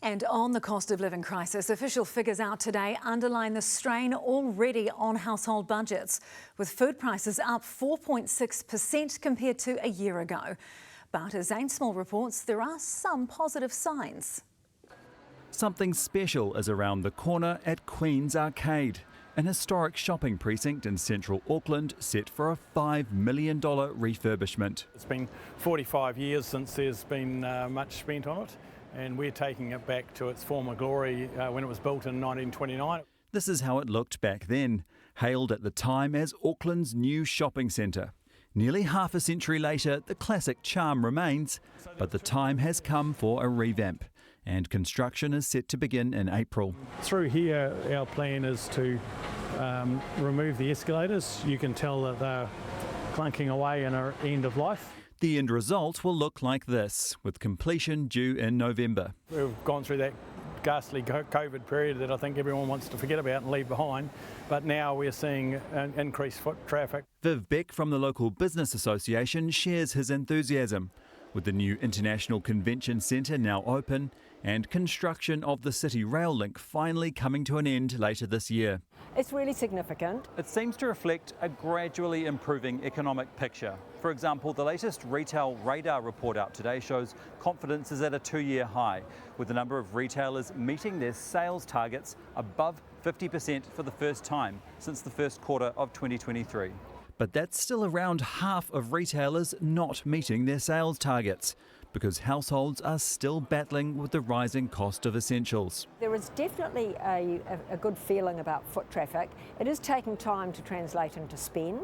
And on the cost of living crisis, official figures out today underline the strain already on household budgets, with food prices up 4.6% compared to a year ago. But as Zane Small reports, there are some positive signs. Something special is around the corner at Queen's Arcade, an historic shopping precinct in central Auckland set for a $5 million refurbishment. It's been 45 years since there's been much spent on it, and we're taking it back to its former glory when it was built in 1929. This is how it looked back then, hailed at the time as Auckland's new shopping centre. Nearly half a century later, the classic charm remains, but the time has come for a revamp, and construction is set to begin in April. Through here, our plan is to remove the escalators. You can tell that they're clunking away and are end of life. The end result will look like this, with completion due in November. We've gone through that ghastly COVID period that I think everyone wants to forget about and leave behind, but now we're seeing an increased foot traffic. Viv Beck from the local business association shares his enthusiasm. With the new International Convention Centre now open and construction of the City Rail link finally coming to an end later this year. It's really significant. It seems to reflect a gradually improving economic picture. For example, the latest retail radar report out today shows confidence is at a 2-year high, with the number of retailers meeting their sales targets above 50% for the first time since the first quarter of 2023. But that's still around half of retailers not meeting their sales targets, because households are still battling with the rising cost of essentials. There is definitely a good feeling about foot traffic. It is taking time to translate into spend.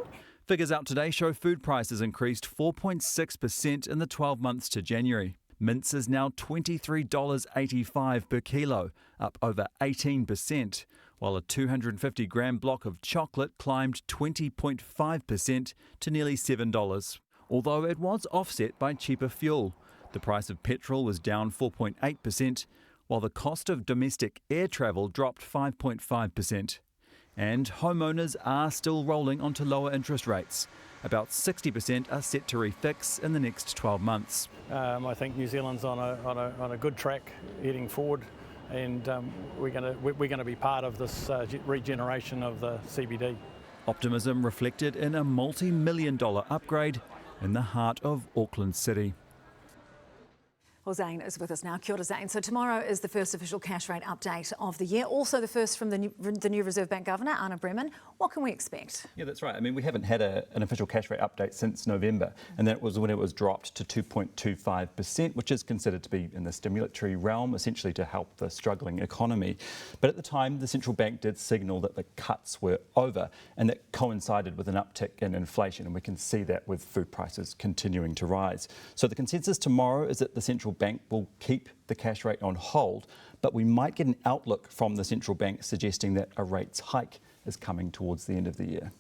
Figures out today show food prices increased 4.6% in the 12 months to January. Mince is now $23.85 per kilo, up over 18%, while a 250-gram block of chocolate climbed 20.5% to nearly $7, although it was offset by cheaper fuel. The price of petrol was down 4.8%, while the cost of domestic air travel dropped 5.5%. And homeowners are still rolling onto lower interest rates. About 60% are set to refix in the next 12 months. I think New Zealand's on a good track heading forward, and we're going to be part of this regeneration of the CBD. Optimism reflected in a multi-million-dollar upgrade in the heart of Auckland City. Well, Zane is with us now. Kia ora, Zane. So tomorrow is the first official cash rate update of the year. Also the first from the new Reserve Bank Governor, Anna Bremen. What can we expect? Yeah, that's right. I mean, we haven't had an official cash rate update since November, and that was when it was dropped to 2.25%, which is considered to be in the stimulatory realm, essentially to help the struggling economy. But at the time, the central bank did signal that the cuts were over, and that coincided with an uptick in inflation, and we can see that with food prices continuing to rise. So the consensus tomorrow is that the central bank will keep the cash rate on hold, but we might get an outlook from the central bank suggesting that a rates hike is coming towards the end of the year.